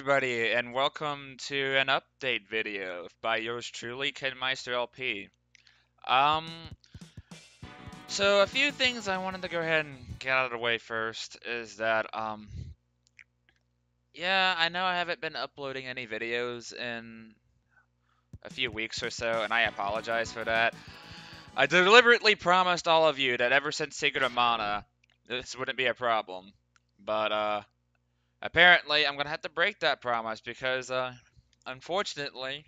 everybody, and welcome to an update video by yours truly, Kidmeister LP. Um, so a few things I wanted to go ahead and get out of the way first is that, yeah, I know I haven't been uploading any videos in a few weeks or so, and I apologize for that. I deliberately promised all of you that ever since Secret of Mana, this wouldn't be a problem. But, apparently I'm gonna have to break that promise because, unfortunately,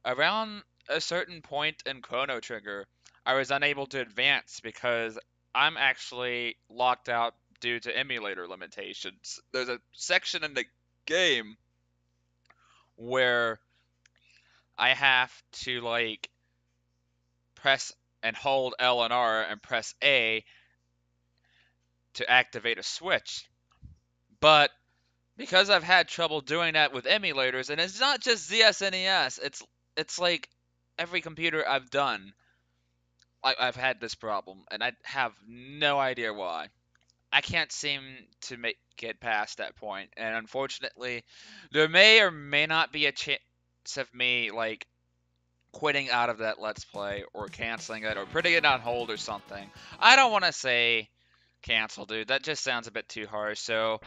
around a certain point in Chrono Trigger, I was unable to advance because I'm actually locked out due to emulator limitations. There's a section in the game where I have to like press and hold L and R and press A to activate a switch. But because I've had trouble doing that with emulators, and it's not just ZSNES, it's like every computer I've done I've had this problem, and I have no idea why. I can't seem to make it past that point, and unfortunately, there may or may not be a chance of me like quitting out of that Let's Play or canceling it or putting it on hold or something. I don't want to say cancel, dude. That just sounds a bit too harsh. So,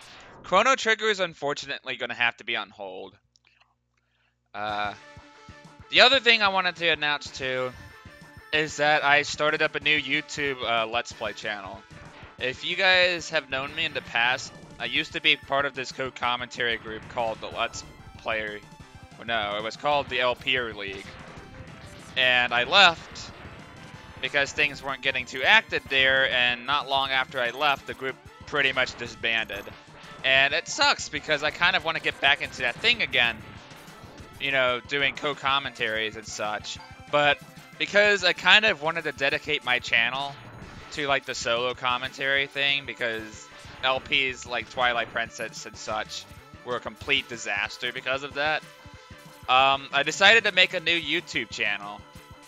Chrono Trigger is unfortunately going to have to be on hold. Uh, the other thing I wanted to announce too is that I started up a new YouTube Let's Play channel. If you guys have known me in the past, I used to be part of this co-commentary group called the Let's Player. Well, no, it was called the LPer League. And I left because things weren't getting too active there, and not long after I left, the group pretty much disbanded. And it sucks because I kind of want to get back into that thing again, you know, doing co-commentaries and such. But because I kind of wanted to dedicate my channel to like the solo commentary thing, because LPs like Twilight Princess and such were a complete disaster because of that, I decided to make a new YouTube channel.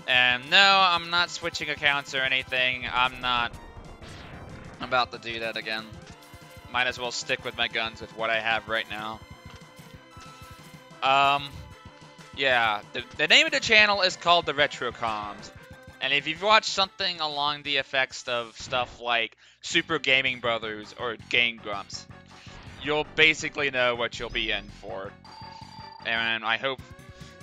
And no, I'm not switching accounts or anything. I'm not about to do that again. Might as well stick with my guns with what I have right now. Yeah, the name of the channel is called the Retrocoms. And if you've watched something along the effects of stuff like Super Gaming Brothers or Game Grumps, you'll basically know what you'll be in for. And I hope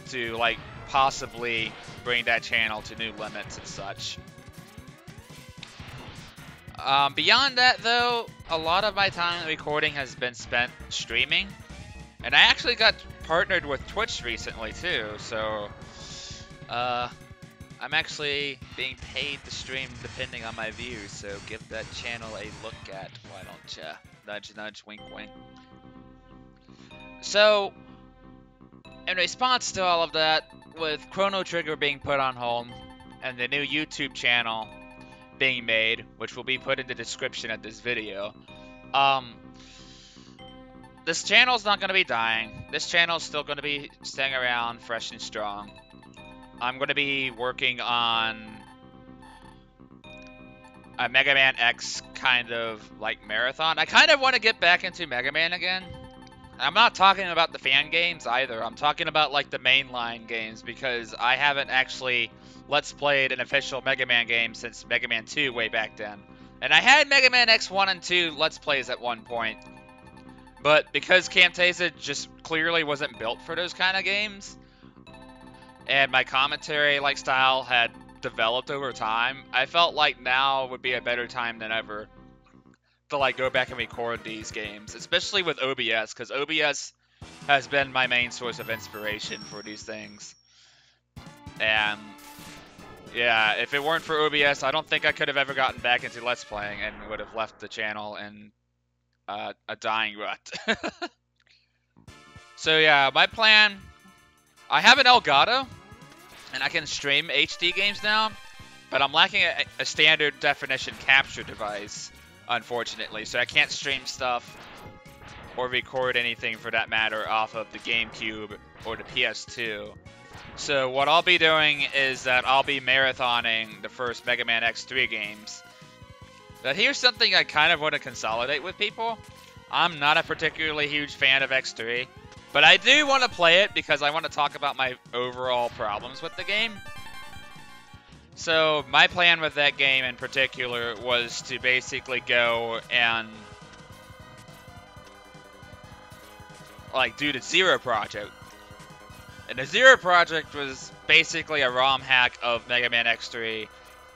to, like, possibly bring that channel to new limits and such. Beyond that, though, a lot of my time recording has been spent streaming. And I actually got partnered with Twitch recently, too, so I'm actually being paid to stream depending on my views, so give that channel a look at, why don't ya? Nudge, nudge, wink, wink. So, in response to all of that, with Chrono Trigger being put on hold, and the new YouTube channel being made, which will be put in the description of this video, this channel's not going to be dying. This channel's still going to be staying around fresh and strong. I'm going to be working on a Mega Man X kind of like marathon. I kind of want to get back into Mega Man again. I'm not talking about the fan games either. I'm talking about like the mainline games, because I haven't actually Let's Played an official Mega Man game since Mega Man 2 way back then. And I had Mega Man X 1 and 2 Let's Plays at one point. But because Camtasia just clearly wasn't built for those kind of games, and my commentary like style had developed over time, I felt like now would be a better time than ever to like go back and record these games, especially with OBS, because OBS has been my main source of inspiration for these things. And yeah, if it weren't for OBS, I don't think I could have ever gotten back into Let's Playing and would have left the channel in a dying rut. So yeah, my plan, I have an Elgato, and I can stream HD games now, but I'm lacking a standard definition capture device, unfortunately, so I can't stream stuff or record anything for that matter off of the GameCube or the PS2. So what I'll be doing is that I'll be marathoning the first Mega Man X3 games. But here's something I kind of want to consolidate with people. I'm not a particularly huge fan of X3. But I do want to play it because I want to talk about my overall problems with the game. So my plan with that game in particular was to basically go and like do the Zero Project. And the Zero Project was basically a ROM hack of Mega Man X3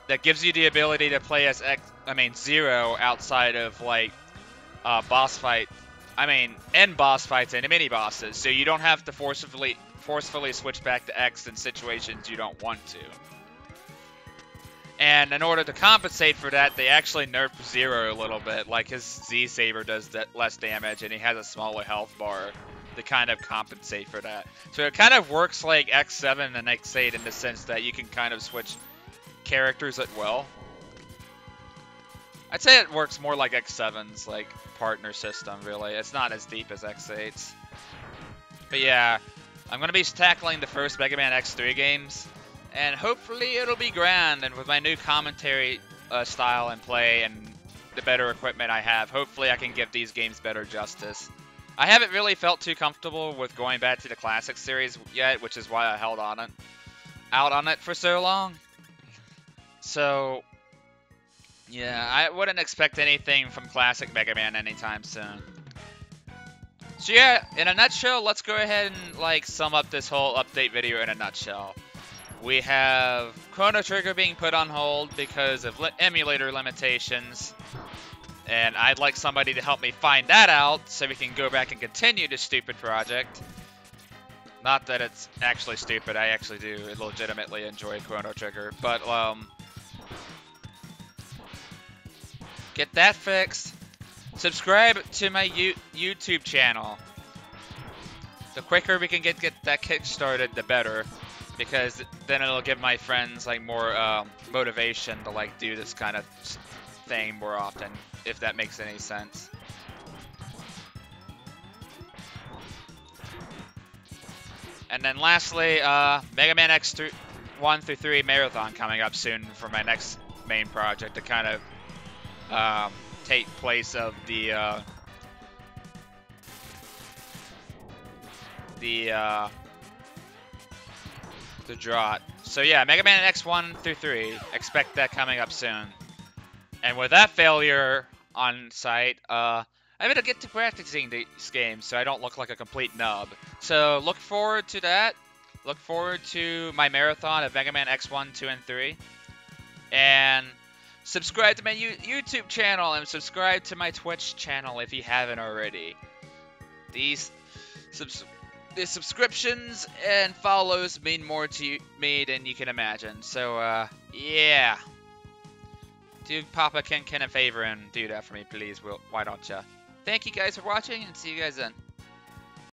that gives you the ability to play as Zero outside of like boss fight. And boss fights and mini bosses, so you don't have to forcefully switch back to X in situations you don't want to. And in order to compensate for that, they actually nerfed Zero a little bit. Like his Z Saber does less damage, and he has a smaller health bar to kind of compensate for that. So it kind of works like X7 and X8 in the sense that you can kind of switch characters at will. I'd say it works more like X7's like partner system, really. It's not as deep as X8's. But yeah, I'm going to be tackling the first Mega Man X3 games, and hopefully it'll be grand, and with my new commentary style and play and the better equipment I have, hopefully I can give these games better justice. I haven't really felt too comfortable with going back to the Classic series yet, which is why I held out on it for so long. So yeah, I wouldn't expect anything from Classic Mega Man anytime soon. So yeah, in a nutshell, let's go ahead and like sum up this whole update video in a nutshell. We have Chrono Trigger being put on hold because of emulator limitations. And I'd like somebody to help me find that out so we can go back and continue this stupid project. Not that it's actually stupid, I actually do legitimately enjoy Chrono Trigger. But get that fixed. Subscribe to my YouTube channel. The quicker we can get that kick started, the better, because then it'll give my friends like more motivation to like do this kind of thing more often, if that makes any sense. And then lastly, Mega Man X 1 through 3 marathon coming up soon for my next main project to kind of take place of the drought. So yeah, Mega Man X1 through 3, expect that coming up soon. And with that failure on site, I'm gonna get to practicing these games so I don't look like a complete nub. So look forward to that. Look forward to my marathon of Mega Man X1, 2, and 3. And subscribe to my YouTube channel and subscribe to my Twitch channel if you haven't already. These subscriptions and follows mean more to me than you can imagine. So, yeah. Do Papa Ken a favor and do that for me, please. Why don't ya? Thank you guys for watching, and see you guys then.